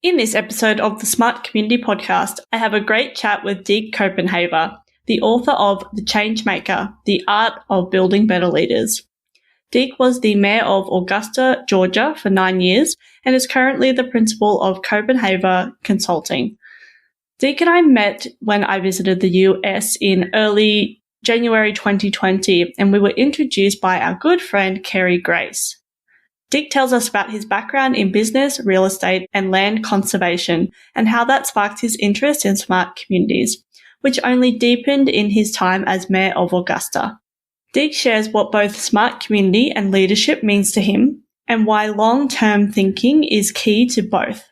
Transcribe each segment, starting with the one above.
In this episode of the Smart Community Podcast, I have a great chat with Deke Copenhaver, the author of The Changemaker, The Art of Building Better Leaders. Deke was the Mayor of Augusta, Georgia for 9 years and is currently the principal of Copenhaver Consulting. Deke and I met when I visited the US in early January 2020, and we were introduced by our good friend Kerry Grace. Deke tells us about his background in business, real estate, and land conservation, and how that sparked his interest in smart communities, which only deepened in his time as Mayor of Augusta. Deke shares what both smart community and leadership means to him, and why long-term thinking is key to both,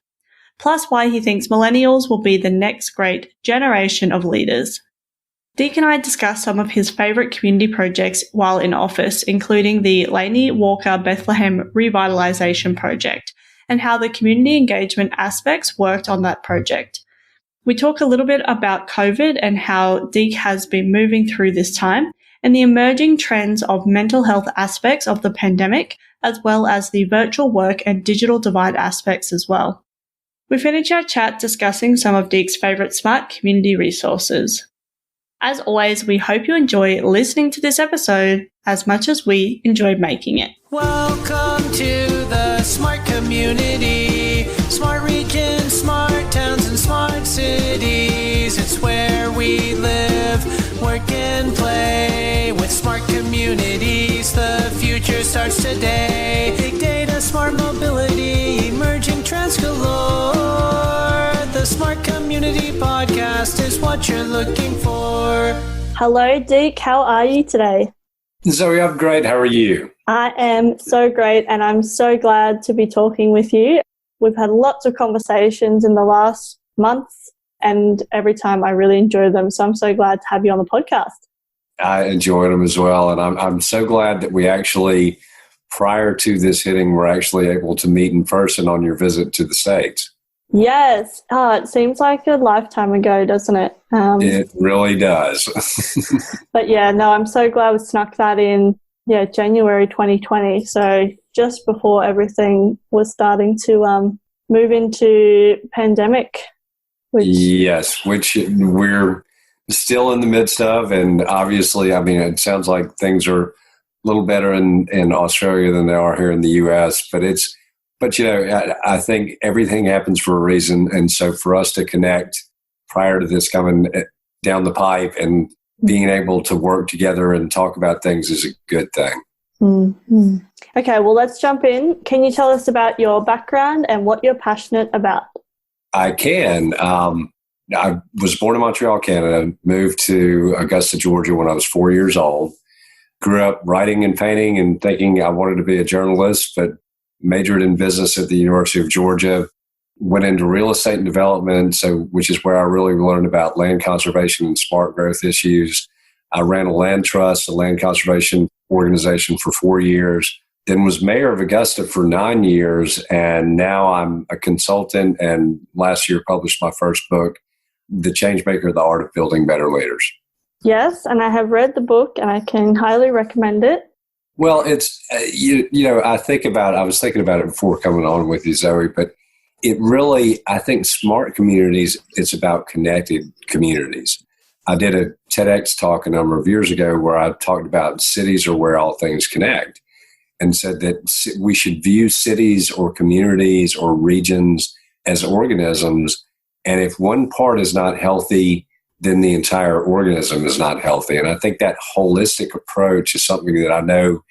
plus why he thinks Millennials will be the next great generation of leaders. Deke and I discuss some of his favourite community projects while in office, including the Laney Bethlehem Revitalization project, and how the community engagement aspects worked on that project. We talk a little bit about COVID and how Deke has been moving through this time, and the emerging trends of mental health aspects of the pandemic, as well as the virtual work and digital divide aspects as well. We finish our chat discussing some of Deke's favourite smart community resources. As always, we hope you enjoy listening to this episode as much as we enjoyed making it. Welcome to the smart community, smart regions, smart towns, and smart cities. It's where we live, work, and play. With smart communities, the future starts today. Big data, smart mobility, emerging trends galore. The Smart Community Podcast is what you're looking for. Hello, Deke. How are you today? Zoe, I'm great. How are you? I am so great, and I'm so glad to be talking with you. We've had lots of conversations in the last month, and every time I really enjoy them. So I'm so glad to have you on the podcast. I enjoy them as well, and I'm so glad that we actually, prior to this hitting, were actually able to meet in person on your visit to the States. Yes. It seems like a lifetime ago, doesn't it? It really does. But yeah, no, I'm so glad we snuck that in, January 2020. So just before everything was starting to move into pandemic. Yes, which we're still in the midst of. And obviously, it sounds like things are a little better in Australia than they are here in the U.S., But I think everything happens for a reason. And so for us to connect prior to this coming down the pipe and being able to work together and talk about things is a good thing. Mm-hmm. Okay, well, let's jump in. Can you tell us about your background and what you're passionate about? I can. I was born in Montreal, Canada, moved to Augusta, Georgia when I was 4 years old. Grew up writing and painting and thinking I wanted to be a journalist, but majored in business at the University of Georgia, went into real estate and development, which is where I really learned about land conservation and smart growth issues. I ran a land trust, a land conservation organization for 4 years, then was mayor of Augusta for 9 years, and now I'm a consultant, and last year published my first book, The Changemaker, The Art of Building Better Leaders. Yes, and I have read the book, and I can highly recommend it. Well, it's, I was thinking about it before coming on with you, Zoe, but it really, I think smart communities, it's about connected communities. I did a TEDx talk a number of years ago where I talked about cities are where all things connect, and said that we should view cities or communities or regions as organisms. And if one part is not healthy, then the entire organism is not healthy. And I think that holistic approach is something that I know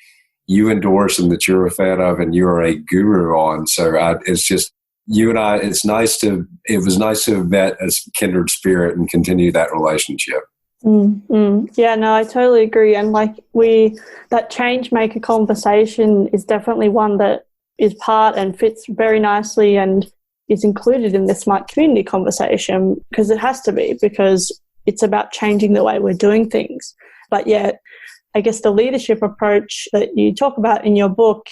you endorse and that you're a fan of and you're a guru on. So it's just you and I, it was nice to have met as kindred spirit and continue that relationship. Mm-hmm. Yeah, no, I totally agree. And that Changemaker conversation is definitely one that is part and fits very nicely and is included in the smart community conversation, because it has to be, because it's about changing the way we're doing things. But yet, I guess the leadership approach that you talk about in your book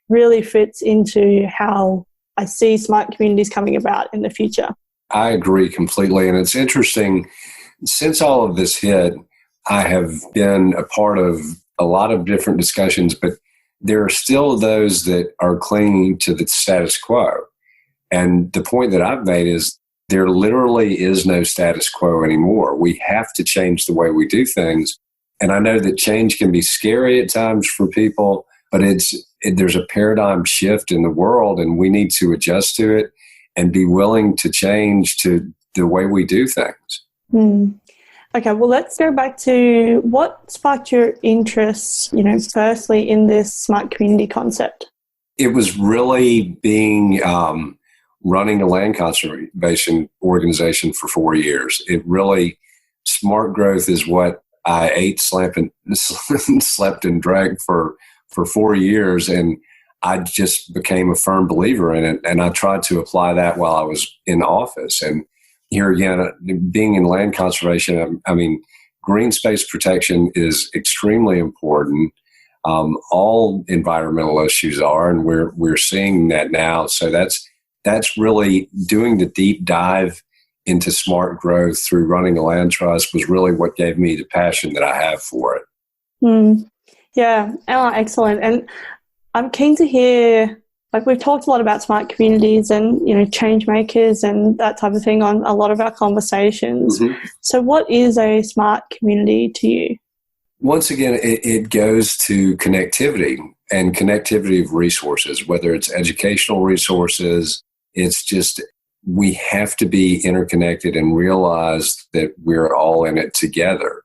really fits into how I see smart communities coming about in the future. I agree completely. And it's interesting, since all of this hit, I have been a part of a lot of different discussions, but there are still those that are clinging to the status quo. And the point that I've made is there literally is no status quo anymore. We have to change the way we do things. And I know that change can be scary at times for people, but there's a paradigm shift in the world, and we need to adjust to it and be willing to change to the way we do things. Okay, well, let's go back to what sparked your interest, firstly in this smart community concept. It was really being running a land conservation organization for 4 years. Smart growth is what I ate, slept, and drank for 4 years, and I just became a firm believer in it. And I tried to apply that while I was in office. And here again, being in land conservation, green space protection is extremely important. All environmental issues are, and we're seeing that now. So that's really doing the deep dive into smart growth through running a land trust was really what gave me the passion that I have for it. Yeah, excellent. And I'm keen to hear, we've talked a lot about smart communities and, changemakers and that type of thing on a lot of our conversations. So what is a smart community to you? Once again, it goes to connectivity and connectivity of resources, whether it's educational resources. It's just we have to be interconnected and realize that we're all in it together.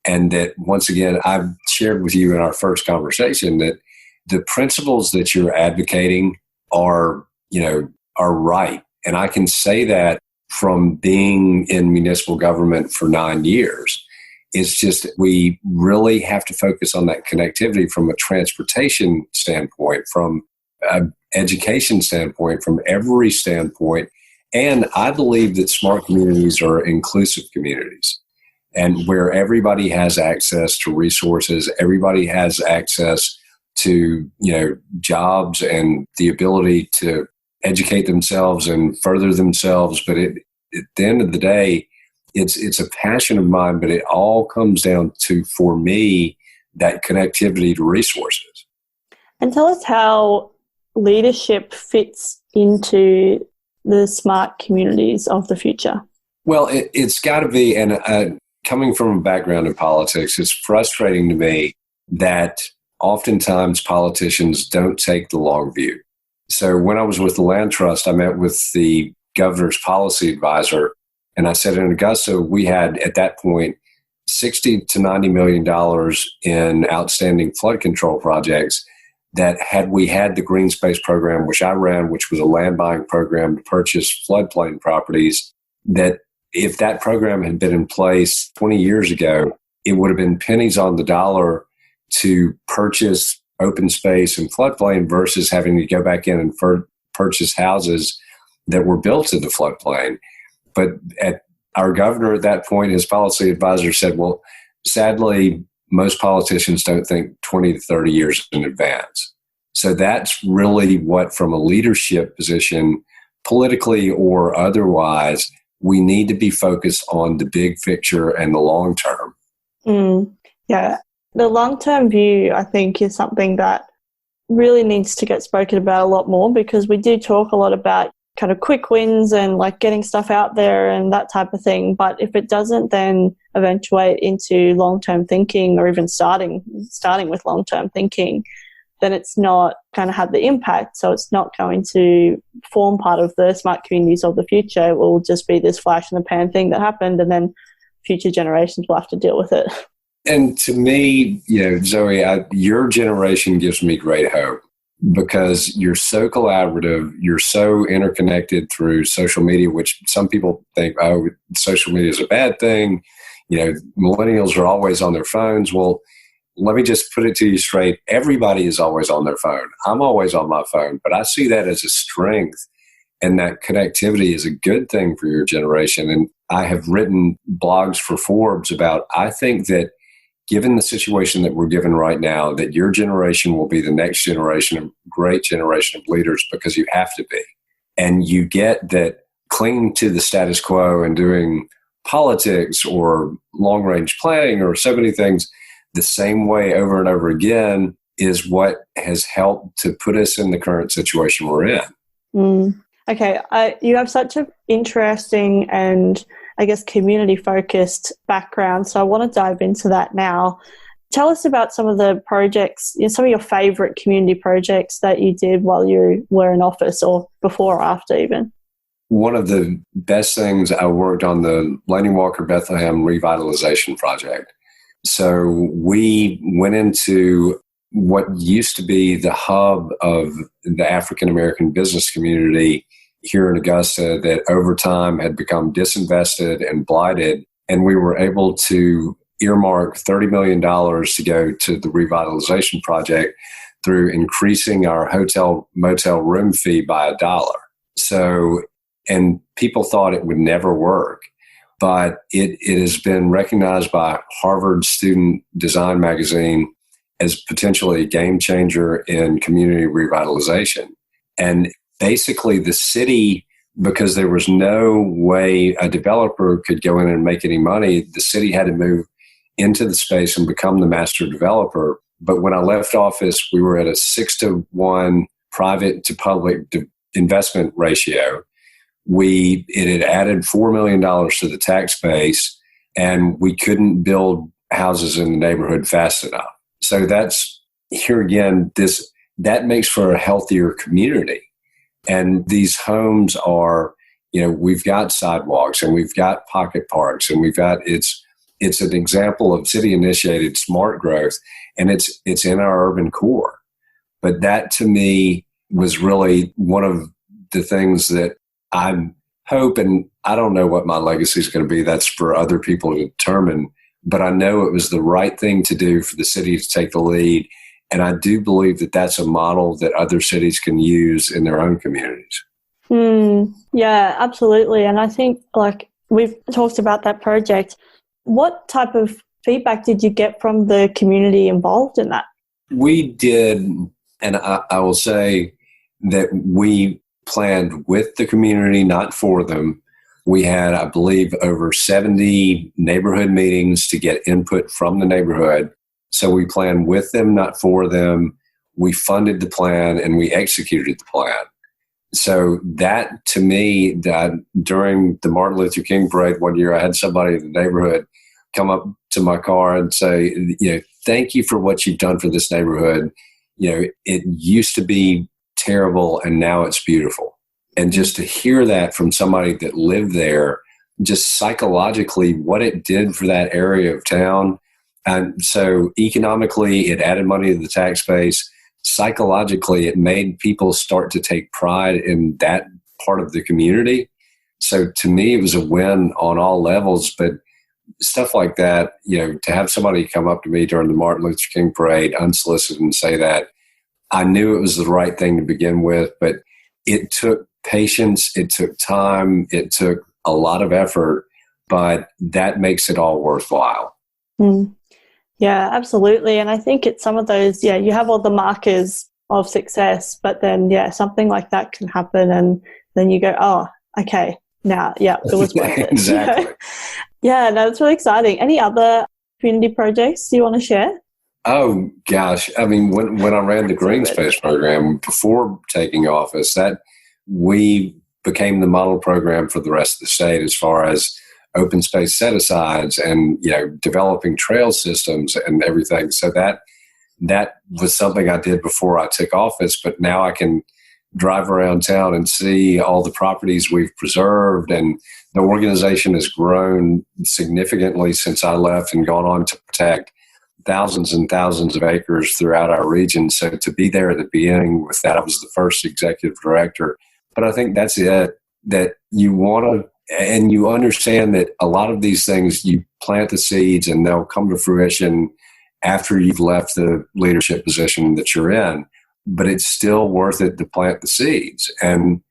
And that, once again, I've shared with you in our first conversation that the principles that you're advocating are right. And I can say that from being in municipal government for 9 years. It's just we really have to focus on that connectivity from a transportation standpoint, from an education standpoint, from every standpoint. And I believe that smart communities are inclusive communities, and where everybody has access to resources, everybody has access to, jobs and the ability to educate themselves and further themselves. But at the end of the day, it's a passion of mine, but it all comes down to, for me, that connectivity to resources. And tell us how leadership fits into the smart communities of the future. Well, it's got to be, and coming from a background in politics, it's frustrating to me that oftentimes politicians don't take the long view. So when I was with the Land Trust, I met with the governor's policy advisor, and I said in Augusta, we had at that point $60 to $90 million in outstanding flood control projects that, had we had the green space program, which I ran, which was a land buying program to purchase floodplain properties, that if that program had been in place 20 years ago, it would have been pennies on the dollar to purchase open space and floodplain versus having to go back in and purchase houses that were built to the floodplain. But at our governor at that point, his policy advisor said, well, sadly, most politicians don't think 20 to 30 years in advance. So that's really what, from a leadership position, politically or otherwise, we need to be focused on the big picture and the long term. Yeah. The long-term view, I think, is something that really needs to get spoken about a lot more, because we do talk a lot about kind of quick wins and getting stuff out there and that type of thing. But if it doesn't then eventuate into long-term thinking, or even starting with long-term thinking, then it's not going to have the impact. So it's not going to form part of the smart communities of the future. It will just be this flash in the pan thing that happened, and then future generations will have to deal with it. And to me, Zoe, your generation gives me great hope, because you're so collaborative, you're so interconnected through social media, which some people think, oh, social media is a bad thing. Millennials are always on their phones. Well, let me just put it to you straight. Everybody is always on their phone. I'm always on my phone, but I see that as a strength, and that connectivity is a good thing for your generation. And I have written blogs for Forbes about, I think that given the situation that we're given right now, that your generation will be the next generation, a great generation of leaders, because you have to be. And you get that clinging to the status quo and doing politics or long-range planning or so many things the same way over and over again is what has helped to put us in the current situation we're in. Okay, you have such an interesting and, I guess, community-focused background, so I want to dive into that now. Tell us about some of the projects, some of your favourite community projects that you did while you were in office, or before or after even. One of the best things, I worked on the Laney Bethlehem Revitalization project. So we went into what used to be the hub of the African American business community here in Augusta that over time had become disinvested and blighted. And we were able to earmark $30 million to go to the Revitalization project through increasing our hotel motel room fee by $1. So, and people thought it would never work, but it has been recognized by Harvard Student Design magazine as potentially a game changer in community revitalization. And basically the city, because there was no way a developer could go in and make any money, the city had to move into the space and become the master developer. But when I left office, we were at a 6-to-1 private to public investment ratio. It had added $4 million to the tax base, and we couldn't build houses in the neighborhood fast enough. So that's, here again, that makes for a healthier community. And these homes are, we've got sidewalks and we've got pocket parks and it's an example of city-initiated smart growth, and it's in our urban core. But that, to me, was really one of the things that I hope, and I don't know what my legacy is going to be. That's for other people to determine. But I know it was the right thing to do for the city to take the lead. And I do believe that that's a model that other cities can use in their own communities. Yeah, absolutely. And I think, we've talked about that project. What type of feedback did you get from the community involved in that? We did, and I will say that we planned with the community, not for them. We had, I believe, over 70 neighborhood meetings to get input from the neighborhood. So we planned with them, not for them. We funded the plan and we executed the plan. So that, to me, that during the Martin Luther King parade one year, I had somebody in the neighborhood come up to my car and say, thank you for what you've done for this neighborhood. It used to be terrible and now it's beautiful. And just to hear that from somebody that lived there, just psychologically what it did for that area of town. And so economically, it added money to the tax base. Psychologically, it made people start to take pride in that part of the community. So to me, it was a win on all levels. But stuff like that, to have somebody come up to me during the Martin Luther King parade unsolicited and say that, I knew it was the right thing to begin with, but it took patience, it took time, it took a lot of effort, but that makes it all worthwhile. Yeah, absolutely. And I think it's some of those, you have all the markers of success, but then, something like that can happen and then you go, oh, okay, now, it was worth it. Exactly. Yeah, no, it's really exciting. Any other community projects you want to share? Oh, gosh. I mean, when I ran the Green Space program before taking office, that we became the model program for the rest of the state as far as open space set-asides and, developing trail systems and everything. So that was something I did before I took office, but now I can drive around town and see all the properties we've preserved, and the organization has grown significantly since I left and gone on to protect thousands and thousands of acres throughout our region. So to be there at the beginning with that, I was the first executive director. But I think that's it, that you want to, and you understand that a lot of these things, you plant the seeds and they'll come to fruition after you've left the leadership position that you're in. But it's still worth it to plant the seeds and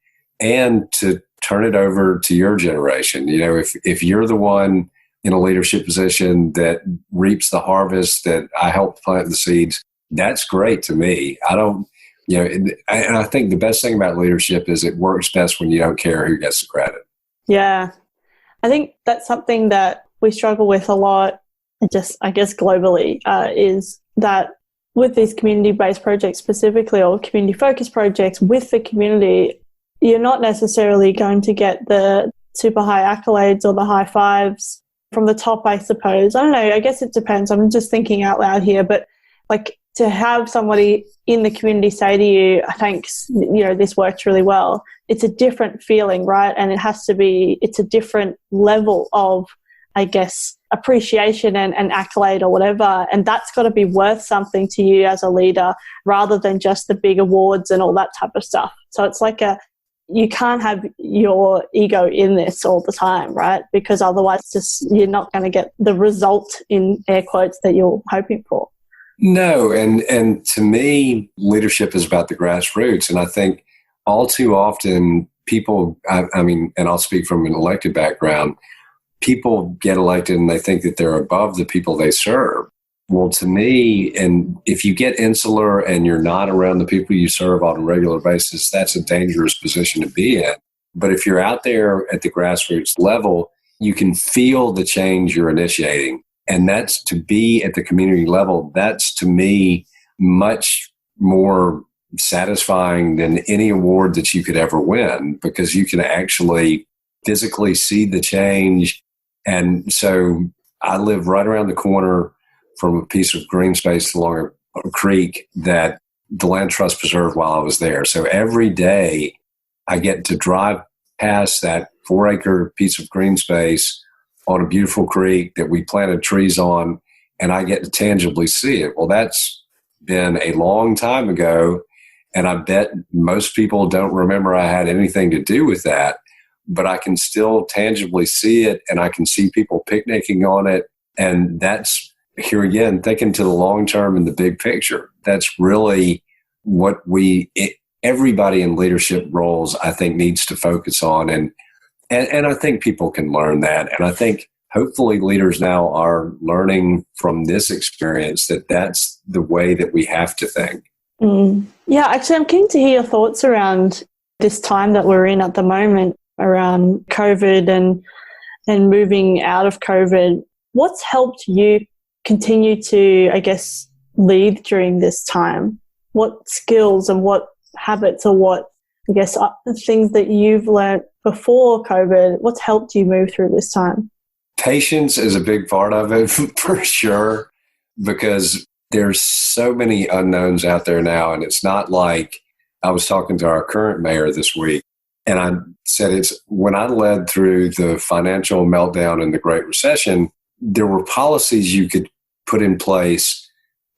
to turn it over to your generation. If you're the one in a leadership position that reaps the harvest that I helped plant the seeds, that's great to me. I don't, and I think the best thing about leadership is it works best when you don't care who gets the credit. Yeah. I think that's something that we struggle with a lot, I guess globally, is that with these community-based projects specifically, or community-focused projects with the community, you're not necessarily going to get the super high accolades or the high fives from the top, I suppose. I don't know. I guess it depends. I'm just thinking out loud here, but like to have somebody in the community say to you, thanks, this worked really well. It's a different feeling, right? And it's a different level of, I guess, appreciation and accolade or whatever. And that's got to be worth something to you as a leader rather than just the big awards and all that type of stuff. So it's like you can't have your ego in this all the time, right? Because otherwise you're not going to get the result in air quotes that you're hoping for. No. And to me, leadership is about the grassroots. And I think all too often people, I mean, and I'll speak from an elected background, people get elected and they think that they're above the people they serve. Well, to me, and if you get insular and you're not around the people you serve on a regular basis, that's a dangerous position to be in. But if you're out there at the grassroots level, you can feel the change you're initiating. And that's to be at the community level. That's to me much more satisfying than any award that you could ever win, because you can actually physically see the change. And so I live right around the corner from a piece of green space along a creek that the Land Trust preserved while I was there. So every day I get to drive past that 4-acre piece of green space on a beautiful creek that we planted trees on, and I get to tangibly see it. Well, that's been a long time ago, and I bet most people don't remember I had anything to do with that, but I can still tangibly see it, and I can see people picnicking on it. And that's, here again, thinking to the long term and the big picture. That's really what everybody in leadership roles, I think, needs to focus on. And I think people can learn that. And I think hopefully leaders now are learning from this experience that that's the way that we have to think. Yeah, actually, I'm keen to hear your thoughts around this time that we're in at the moment, around COVID and moving out of COVID. What's helped you continue to, I guess, lead during this time? What skills and what habits or what, I guess, things that you've learned before COVID, what's helped you move through this time? Patience is a big part of it, for sure, because there's so many unknowns out there now. And it's not like, I was talking to our current mayor this week, and I said, when I led through the financial meltdown and the Great Recession, there were policies you could put in place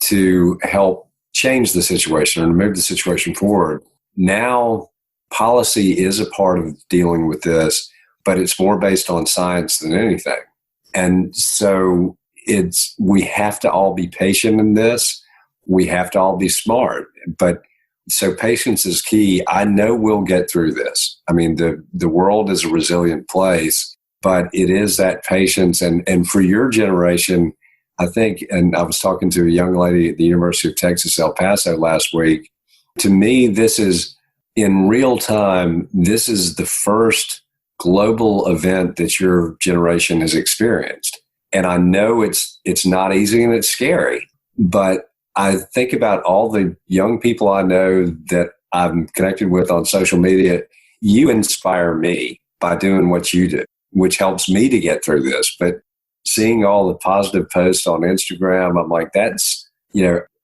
to help change the situation and move the situation forward. Now, policy is a part of dealing with this, but it's more based on science than anything. And so we have to all be patient in this. We have to all be smart. But so patience is key. I know we'll get through this. I mean, the world is a resilient place, but it is that patience. And for your generation, I think, and I was talking to a young lady at the University of Texas, El Paso last week. To me, this is, in real time, this is the first global event that your generation has experienced. And I know it's not easy and it's scary, but I think about all the young people I know that I'm connected with on social media. You inspire me by doing what you do, which helps me to get through this. But seeing all the positive posts on Instagram, I'm like, that's,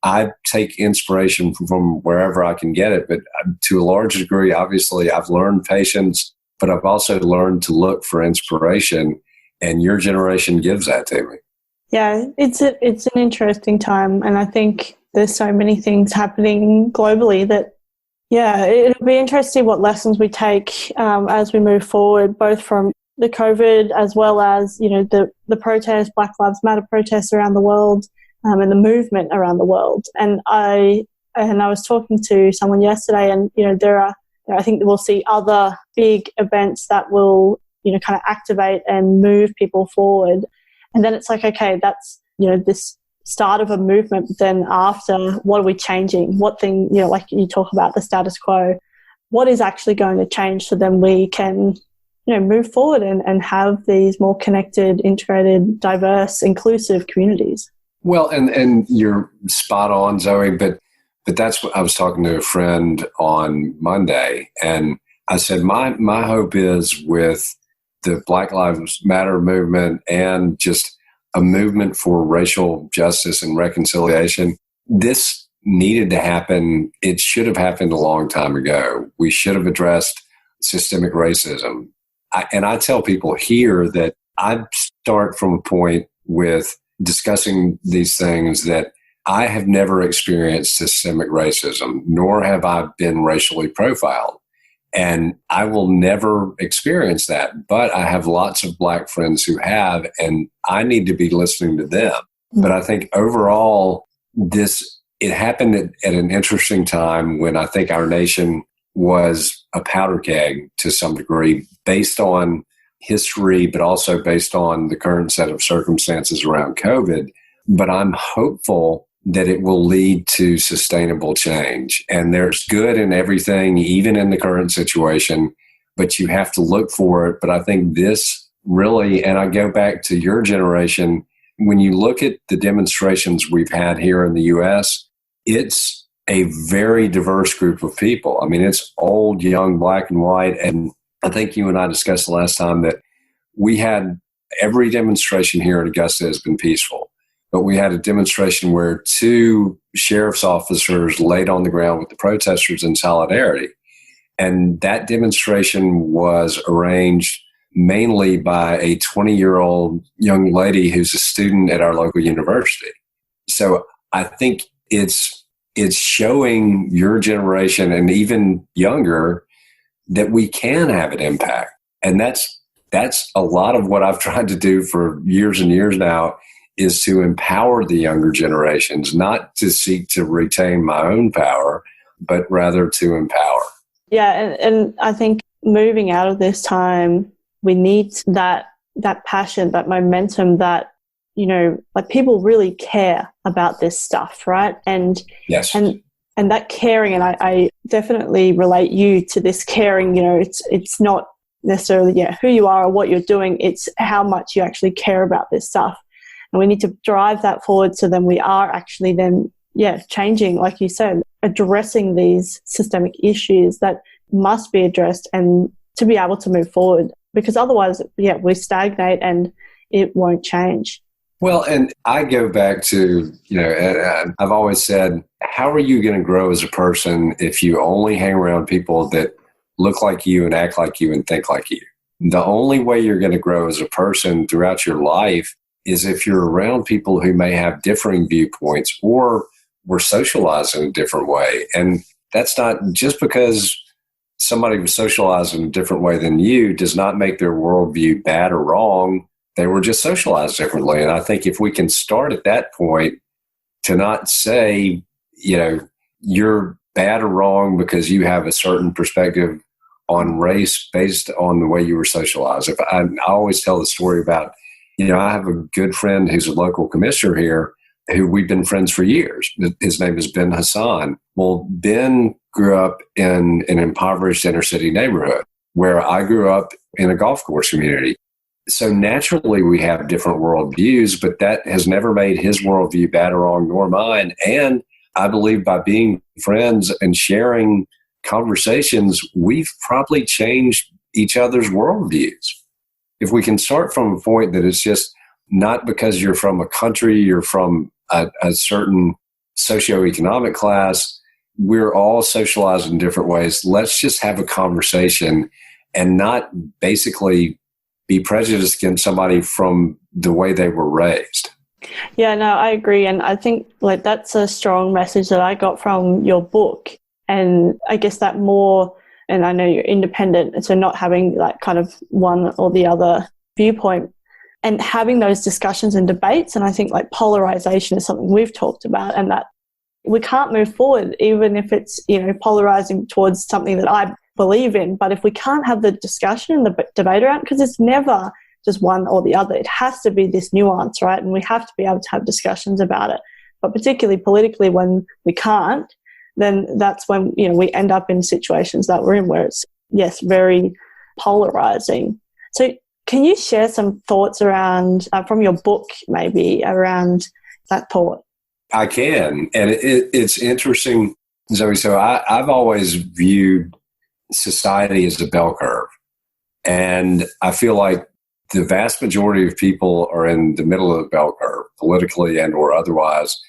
I take inspiration from wherever I can get it. But to a large degree, obviously, I've learned patience, but I've also learned to look for inspiration. And your generation gives that to me. Yeah, it's an interesting time. And I think there's so many things happening globally that, yeah, it'll be interesting what lessons we take as we move forward, both from the COVID as well as, the protests, Black Lives Matter protests around the world, and the movement around the world. And I was talking to someone yesterday, and I think we'll see other big events that will kind of activate and move people forward. And then it's like, okay, that's this start of a movement. But then after, what are we changing? What thing, like you talk about the status quo, what is actually going to change so then we can move forward and have these more connected, integrated, diverse, inclusive communities. Well, and you're spot on, Zoe, but that's what I was talking to a friend on Monday, and I said, my hope is with the Black Lives Matter movement and just a movement for racial justice and reconciliation, this needed to happen. It should have happened a long time ago. We should have addressed systemic racism. I tell people here that I start from a point with discussing these things that I have never experienced systemic racism, nor have I been racially profiled. And I will never experience that. But I have lots of Black friends who have, and I need to be listening to them. But I think overall, it happened at an interesting time when I think our nation was a powder keg to some degree, based on history, but also based on the current set of circumstances around COVID. But I'm hopeful that it will lead to sustainable change. And there's good in everything, even in the current situation, but you have to look for it. But I think this really, and I go back to your generation, when you look at the demonstrations we've had here in the U.S., it's a very diverse group of people. I mean, it's old, young, Black and white. And I think you and I discussed the last time that we had every demonstration here in Augusta has been peaceful. But we had a demonstration where 2 sheriff's officers laid on the ground with the protesters in solidarity. And that demonstration was arranged mainly by a 20-year-old young lady who's a student at our local university. So I think it's showing your generation and even younger that we can have an impact. And that's a lot of what I've tried to do for years and years now, is to empower the younger generations, not to seek to retain my own power, but rather to empower. Yeah, and I think moving out of this time, we need that passion, that momentum, that, you know, like people really care about this stuff, right? And yes, and that caring, and I definitely relate you to this caring. You know, it's not necessarily who you are or what you're doing; it's how much you actually care about this stuff. And we need to drive that forward so then we are actually then, changing, like you said, addressing these systemic issues that must be addressed and to be able to move forward. Because otherwise, we stagnate and it won't change. Well, and I go back to, I've always said, how are you going to grow as a person if you only hang around people that look like you and act like you and think like you? The only way you're going to grow as a person throughout your life is if you're around people who may have differing viewpoints or were socialized in a different way. And that's not just because somebody was socialized in a different way than you does not make their worldview bad or wrong. They were just socialized differently. And I think if we can start at that point to not say, you're bad or wrong because you have a certain perspective on race based on the way you were socialized. I always tell the story about, I have a good friend who's a local commissioner here who we've been friends for years. His name is Ben Hassan. Well, Ben grew up in an impoverished inner city neighborhood where I grew up in a golf course community. So naturally we have different worldviews, but that has never made his worldview bad or wrong, nor mine. And I believe by being friends and sharing conversations, we've probably changed each other's worldviews. If we can start from a point that it's just not because you're from a country, you're from a certain socioeconomic class, we're all socialized in different ways. Let's just have a conversation and not basically be prejudiced against somebody from the way they were raised. Yeah, no, I agree. And I think that's a strong message that I got from your book. And I guess that more, and I know you're independent, so not having kind of one or the other viewpoint and having those discussions and debates. And I think polarization is something we've talked about, and that we can't move forward even if it's, polarizing towards something that I believe in. But if we can't have the discussion and the debate around, because it's never just one or the other, it has to be this nuance, right? And we have to be able to have discussions about it. But particularly politically, when we can't, then that's when, we end up in situations that we're in where it's, very polarizing. So can you share some thoughts around, from your book maybe, around that thought? I can. And it's interesting, Zoe. So I've always viewed society is a bell curve. And I feel like the vast majority of people are in the middle of the bell curve, politically and or otherwise.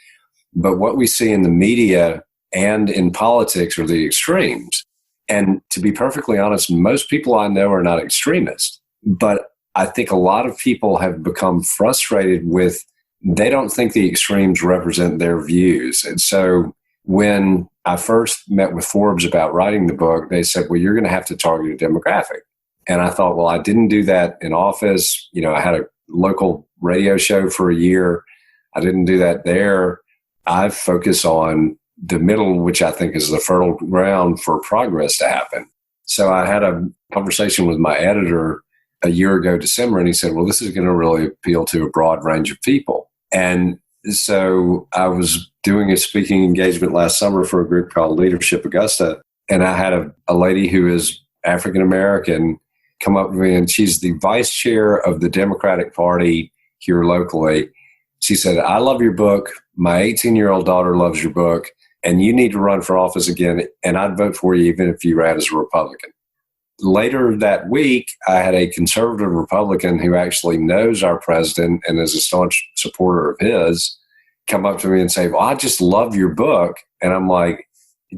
But what we see in the media and in politics are the extremes. And to be perfectly honest, most people I know are not extremists. But I think a lot of people have become frustrated with, they don't think the extremes represent their views. And so when I first met with Forbes about writing the book, they said, well, you're going to have to target a demographic. And I thought, well, I didn't do that in office. You know, I had a local radio show for a year. I didn't do that there. I focus on the middle, which I think is the fertile ground for progress to happen. So I had a conversation with my editor a year ago, December, and he said, well, this is going to really appeal to a broad range of people. And so I was doing a speaking engagement last summer for a group called Leadership Augusta. And I had a lady who is African-American come up with me, and she's the vice chair of the Democratic Party here locally. She said, I love your book. My 18-year-old daughter loves your book, and you need to run for office again, and I'd vote for you even if you ran as a Republican. Later that week, I had a conservative Republican who actually knows our president and is a staunch supporter of his come up to me and say, well, I just love your book. And I'm like,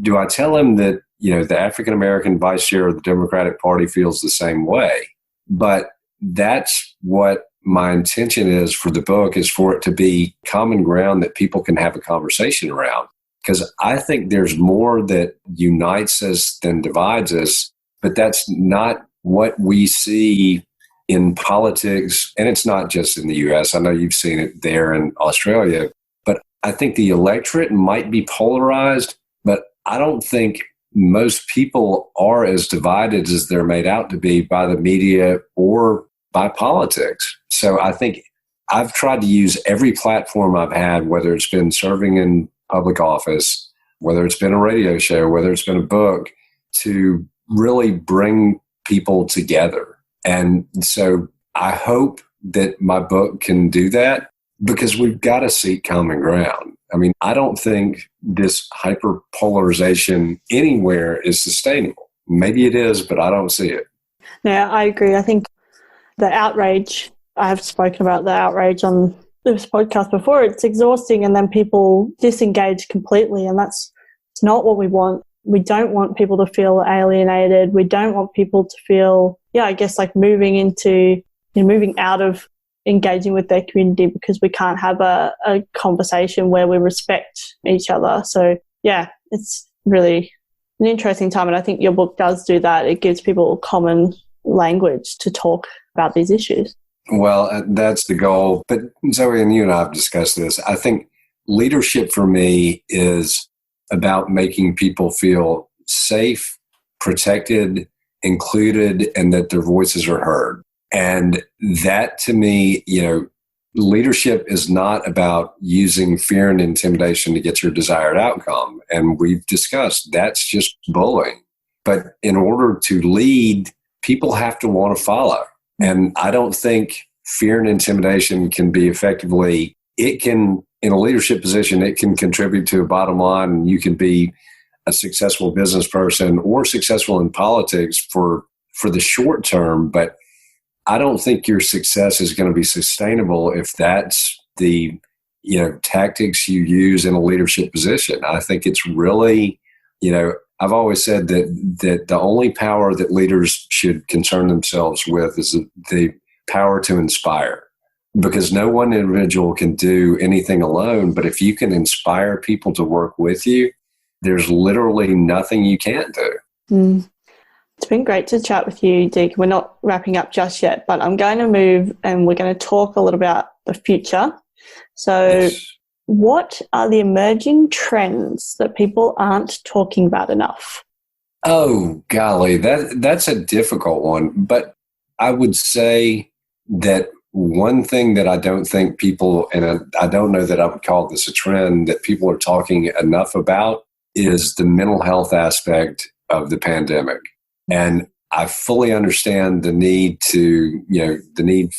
do I tell him that, you know, the African-American vice chair of the Democratic Party feels the same way? But that's what my intention is for the book, is for it to be common ground that people can have a conversation around. Because I think there's more that unites us than divides us, but that's not what we see in politics. And it's not just in the U.S. I know you've seen it there in Australia, but I think the electorate might be polarized, but I don't think most people are as divided as they're made out to be by the media or by politics. So I think I've tried to use every platform I've had, whether it's been serving in public office, whether it's been a radio show, whether it's been a book, to really bring people together. And so I hope that my book can do that, because we've got to seek common ground. I mean, I don't think this hyperpolarization anywhere is sustainable. Maybe it is, but I don't see it. Yeah, I agree. I think the outrage, I have spoken about the outrage on this podcast before, it's exhausting, and then people disengage completely, and it's not what we want. We don't want people to feel alienated. We don't want people to feel, I guess, like moving out of engaging with their community because we can't have a conversation where we respect each other. So, it's really an interesting time, and I think your book does do that. It gives people common language to talk about these issues. Well, that's the goal. But Zoe, and you and I have discussed this. I think leadership for me is about making people feel safe, protected, included, and that their voices are heard. And that, to me, leadership is not about using fear and intimidation to get your desired outcome. And we've discussed that's just bullying. But in order to lead, people have to want to follow. And I don't think fear and intimidation can be effectively, it can, in a leadership position, it can contribute to a bottom line, and you can be a successful business person or successful in politics for the short term. But I don't think your success is going to be sustainable if that's the, tactics you use in a leadership position. I think it's really, I've always said that the only power that leaders should concern themselves with is the power to inspire, because no one individual can do anything alone. But if you can inspire people to work with you, there's literally nothing you can't do. It's been great to chat with you, Deke. We're not wrapping up just yet, but I'm going to move and we're going to talk a little about the future. So yes. What are the emerging trends that people aren't talking about enough? Oh, golly, that's a difficult one. But I would say that one thing that I don't think people, and I don't know that I would call this a trend, that people are talking enough about is the mental health aspect of the pandemic. And I fully understand the need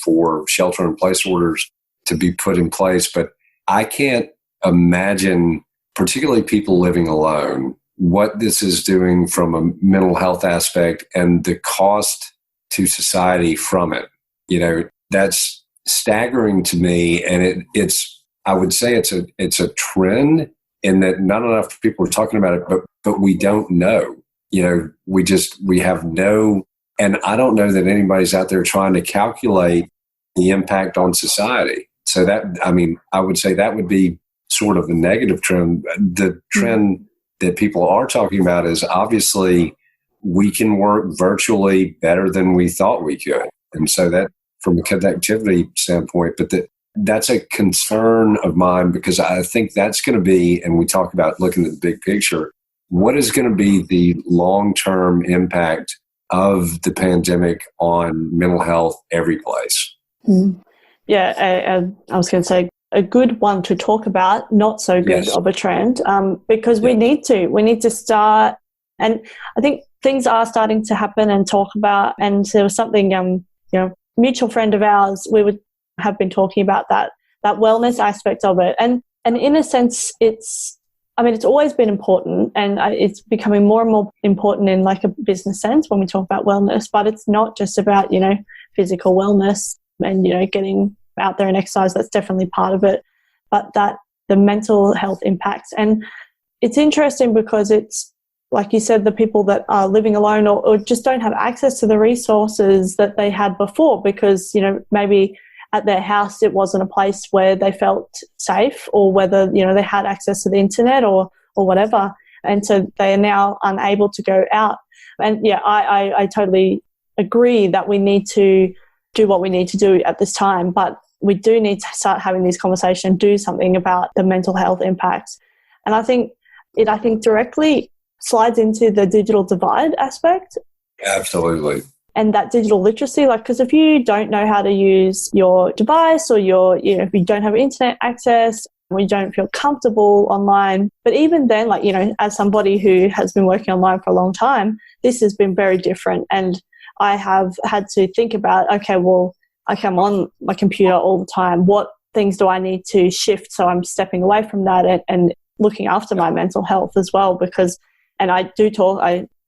for shelter-in-place orders to be put in place, but I can't imagine, particularly people living alone, what this is doing from a mental health aspect and the cost to society from it. That's staggering to me. And I would say it's a trend in that not enough people are talking about it, but we don't know. We have no, and I don't know that anybody's out there trying to calculate the impact on society. So I would say that would be sort of the negative trend. The trend that people are talking about is obviously we can work virtually better than we thought we could. And so that from a connectivity standpoint, but that's a concern of mine because I think that's going to be, and we talk about looking at the big picture, what is going to be the long-term impact of the pandemic on mental health every place? Yeah, I was going to say a good one to talk about, not so good of a trend, because we need to start, and I think things are starting to happen and talk about, and there was something, mutual friend of ours, have been talking about that wellness aspect of it. And in a sense, it's always been important, and it's becoming more and more important in like a business sense when we talk about wellness, but it's not just about, physical wellness and, getting out there and exercise. That's definitely part of it, but that the mental health impacts. And it's interesting because it's, like you said, the people that are living alone or just don't have access to the resources that they had before because, maybe at their house it wasn't a place where they felt safe, or whether, they had access to the internet or whatever. And so they are now unable to go out. And yeah, I totally agree that we need to do what we need to do at this time, but we do need to start having these conversations, do something about the mental health impacts. And I think directly slides into the digital divide aspect. Absolutely. And that digital literacy, because if you don't know how to use your device, or if you don't have internet access, or you don't feel comfortable online, but even then, as somebody who has been working online for a long time, this has been very different. And I have had to think about, I'm on my computer all the time. What things do I need to shift so I'm stepping away from that and looking after my mental health as well? Because, and I do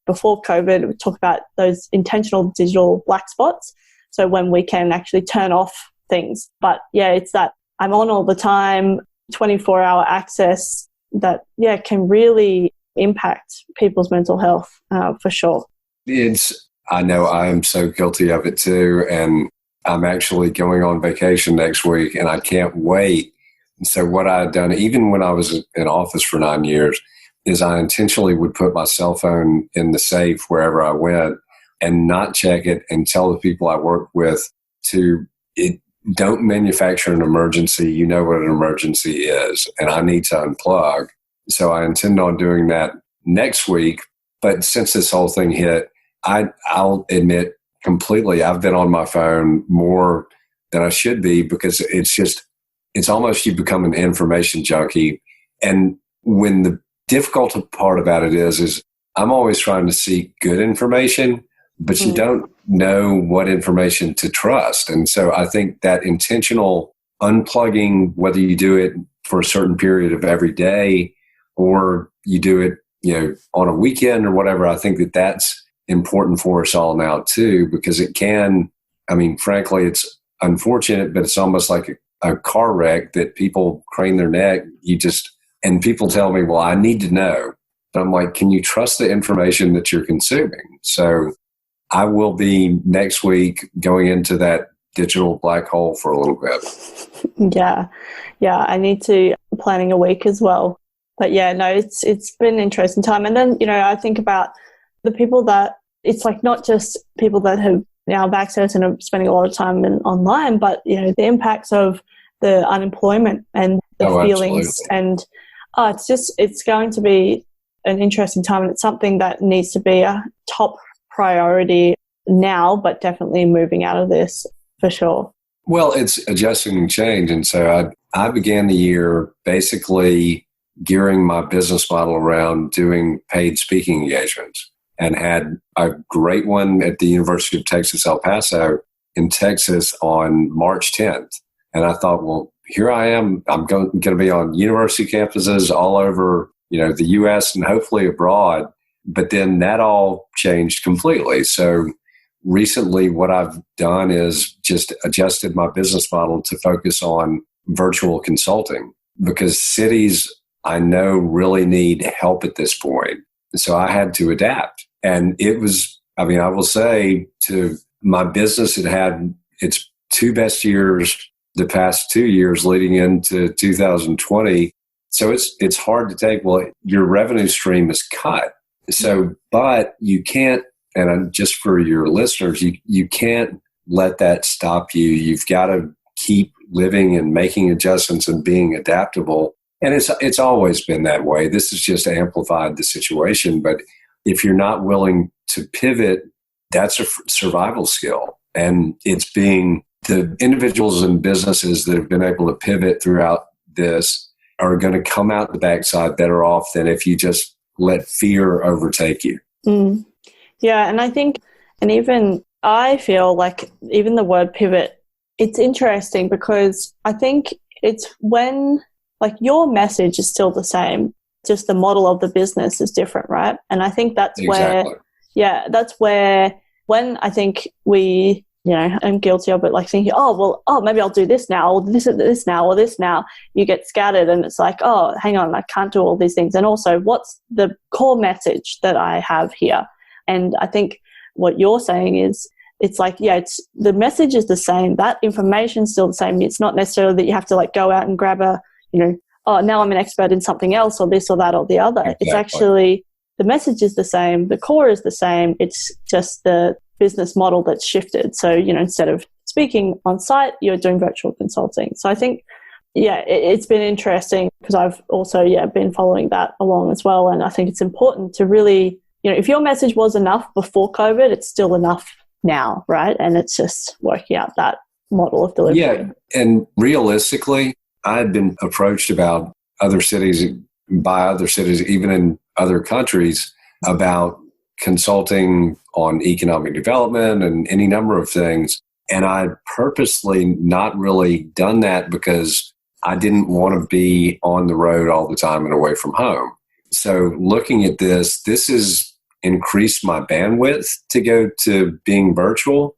before COVID, we talk about those intentional digital black spots. So when we can actually turn off things. But yeah, it's that I'm on all the time, 24-hour access that, can really impact people's mental health for sure. I know I am so guilty of it too. And I'm actually going on vacation next week and I can't wait. And so what I had done, even when I was in office for 9 years, is I intentionally would put my cell phone in the safe wherever I went and not check it, and tell the people I work with don't manufacture an emergency. You know what an emergency is, and I need to unplug. So I intend on doing that next week. But since this whole thing hit, I'll admit completely, I've been on my phone more than I should be, because it's almost you become an information junkie. And when the difficult part about it is I'm always trying to seek good information, but you don't know what information to trust. And so I think that intentional unplugging, whether you do it for a certain period of every day or you do it, on a weekend or whatever, I think that that's important for us all now too, because it can, frankly, it's unfortunate, but it's almost like a car wreck that people crane their neck. And people tell me, well, I need to know. But I'm like, can you trust the information that you're consuming? So I will be next week going into that digital black hole for a little bit. Yeah. I need to planning a week as well. But yeah, no, it's been an interesting time. And then, I think about the people that it's like not just people that have now access and are spending a lot of time online, but, the impacts of the unemployment and the feelings. Absolutely. And it's going to be an interesting time, and it's something that needs to be a top priority now, but definitely moving out of this for sure. Well, it's adjusting and change. And so I began the year basically gearing my business model around doing paid speaking engagements, and had a great one at the University of Texas, El Paso in Texas on March 10th. And I thought, well, here I am. I'm going to be on university campuses all over the US and hopefully abroad. But then that all changed completely. So recently what I've done is just adjusted my business model to focus on virtual consulting, because cities I know really need help at this point. So I had to adapt. And it was, I will say, to my business, it had its two best years the past 2 years leading into 2020. So it's hard to take, well, your revenue stream is cut. So, but you can't, and just for your listeners, you can't let that stop you. You've got to keep living and making adjustments and being adaptable. And it's always been that way. This has just amplified the situation. But if you're not willing to pivot, that's a survival skill. And it's being the individuals and businesses that have been able to pivot throughout this are going to come out the backside better off than if you just let fear overtake you. Yeah, and I think, and even I feel like even the word pivot, it's interesting because I think it's when, like, your message is still the same, just the model of the business is different, right? And I think that's that's where when I think we, I'm guilty of it, like thinking, maybe I'll do this now, or this now, or this now. You get scattered and it's like, oh, hang on, I can't do all these things. And also, what's the core message that I have here? And I think what you're saying is, it's like, it's the message is the same. That information is still the same. It's not necessarily that you have to like go out and grab a, now I'm an expert in something else or this or that or the other. Exactly. It's actually, the message is the same. The core is the same. It's just the business model that's shifted. So, instead of speaking on site, you're doing virtual consulting. So I think, it's been interesting because I've also, been following that along as well. And I think it's important to really, if your message was enough before COVID, it's still enough now, right? And it's just working out that model of delivery. Yeah. And realistically, I had been approached about by other cities, even in other countries, about consulting on economic development and any number of things. And I purposely not really done that because I didn't want to be on the road all the time and away from home. So looking at this has increased my bandwidth to go to being virtual,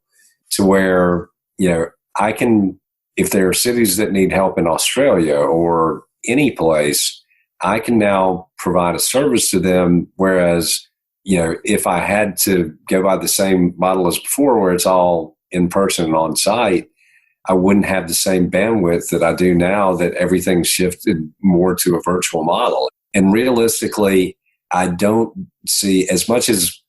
to where, I can, if there are cities that need help in Australia or any place, I can now provide a service to them. Whereas, if I had to go by the same model as before, where it's all in person and on site, I wouldn't have the same bandwidth that I do now, that everything's shifted more to a virtual model. And realistically, I don't see, as much as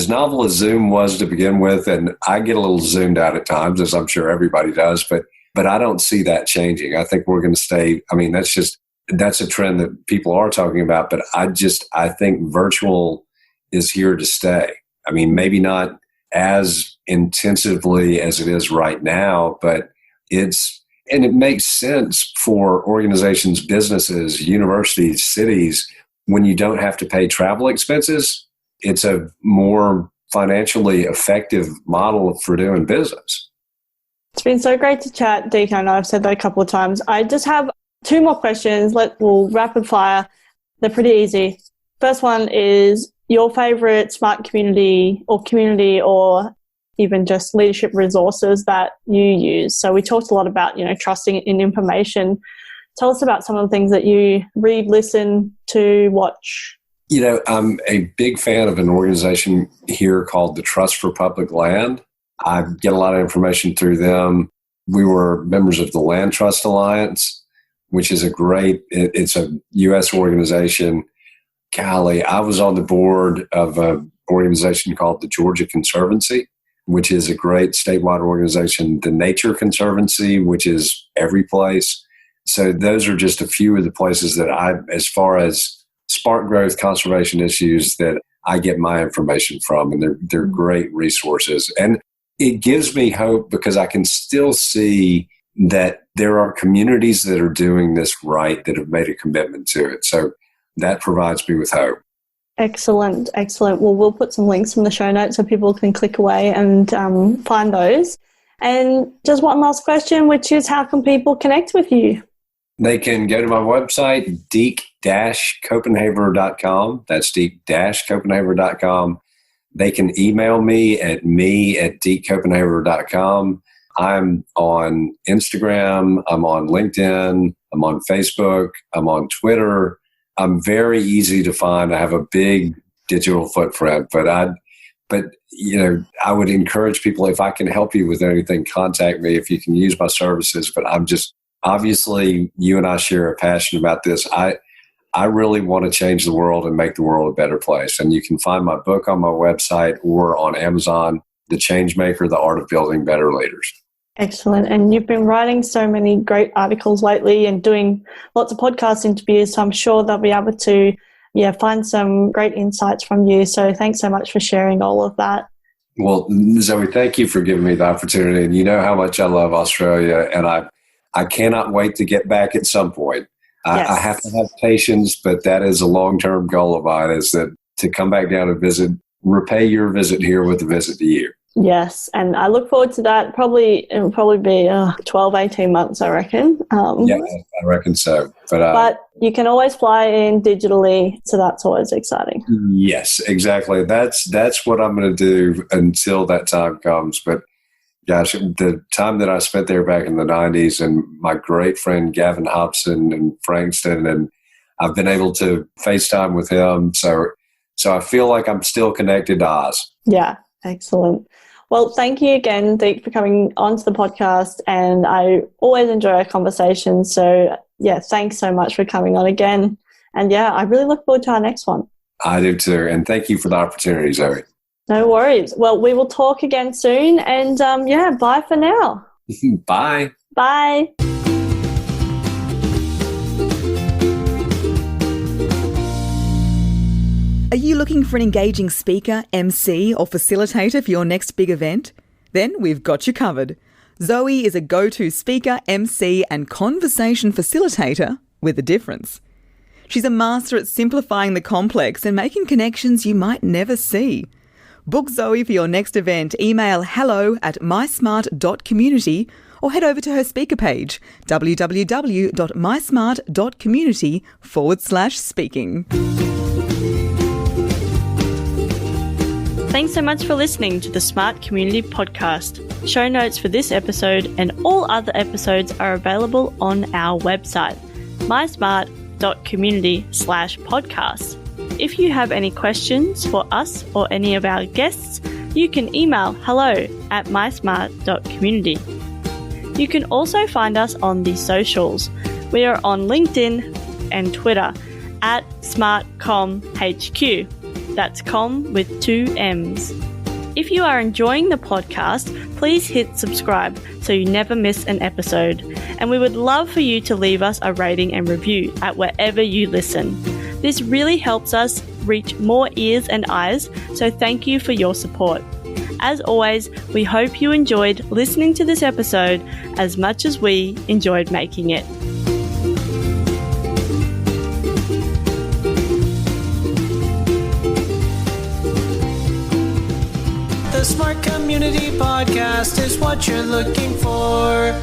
novel as Zoom was to begin with, and I get a little zoomed out at times, as I'm sure everybody does, but I don't see that changing. I think we're going to stay, that's a trend that people are talking about, but I think virtual is here to stay. Maybe not as intensively as it is right now, but it makes sense for organizations, businesses, universities, cities, when you don't have to pay travel expenses. It's a more financially effective model for doing business. It's been so great to chat, Deke. I know I've said that a couple of times. I just have two more questions. We'll rapid fire. They're pretty easy. First one is your favorite smart community or even just leadership resources that you use. So we talked a lot about, trusting in information. Tell us about some of the things that you read, listen to, watch. I'm a big fan of an organization here called the Trust for Public Land. I get a lot of information through them. We were members of the Land Trust Alliance, which is it's a U.S. organization. Golly, I was on the board of an organization called the Georgia Conservancy, which is a great statewide organization. The Nature Conservancy, which is every place. So those are just a few of the places that as far as spark growth, conservation issues, that I get my information from, and they're great resources. And it gives me hope because I can still see that there are communities that are doing this right, that have made a commitment to it. So that provides me with hope. Excellent. Well, we'll put some links in the show notes so people can click away and find those. And just one last question, which is, how can people connect with you? They can go to my website, deke-copenhaver.com. That's deke-copenhaver.com. They can email me at me@dekecopenhaver.com. I'm on Instagram. I'm on LinkedIn. I'm on Facebook. I'm on Twitter. I'm very easy to find. I have a big digital footprint, but I would encourage people, if I can help you with anything, contact me if you can use my services. But I'm just, obviously, you and I share a passion about this. I really want to change the world and make the world a better place. And you can find my book on my website or on Amazon, The Changemaker, The Art of Building Better Leaders. Excellent. And you've been writing so many great articles lately and doing lots of podcast interviews. So I'm sure they'll be able to find some great insights from you. So thanks so much for sharing all of that. Well, Zoe, thank you for giving me the opportunity. And you know how much I love Australia, and I cannot wait to get back at some point. Yes. I have to have patience, but that is a long-term goal of mine, is that to come back down and visit, repay your visit here with a visit to you. Yes, and I look forward to that. It'll probably be 12, 18 months, I reckon. Yeah, I reckon so. But you can always fly in digitally, so that's always exciting. Yes, exactly. That's what I'm going to do until that time comes. But gosh, the time that I spent there back in the 90s, and my great friend Gavin Hobson in Frankston, and I've been able to FaceTime with him. So I feel like I'm still connected to Oz. Yeah, excellent. Well, thank you again, Deke, for coming onto the podcast, and I always enjoy our conversations. So, thanks so much for coming on again. And, I really look forward to our next one. I do too, and thank you for the opportunity, Zoe. No worries. Well, we will talk again soon, and, bye for now. Bye. Bye. Are you looking for an engaging speaker, MC, or facilitator for your next big event? Then we've got you covered. Zoe is a go-to speaker, MC, and conversation facilitator with a difference. She's a master at simplifying the complex and making connections you might never see. Book Zoe for your next event. Email hello@mysmart.community or head over to her speaker page, www.mysmart.community/speaking. Thanks so much for listening to the Smart Community Podcast. Show notes for this episode and all other episodes are available on our website, mysmart.community/podcast. If you have any questions for us or any of our guests, you can email hello@mysmart.community. You can also find us on the socials. We are on LinkedIn and Twitter @SmartComHQ. That's com with 2 M's. If you are enjoying the podcast, please hit subscribe so you never miss an episode. And we would love for you to leave us a rating and review at wherever you listen. This really helps us reach more ears and eyes, so thank you for your support. As always, we hope you enjoyed listening to this episode as much as we enjoyed making it. The Smart Community Podcast is what you're looking for.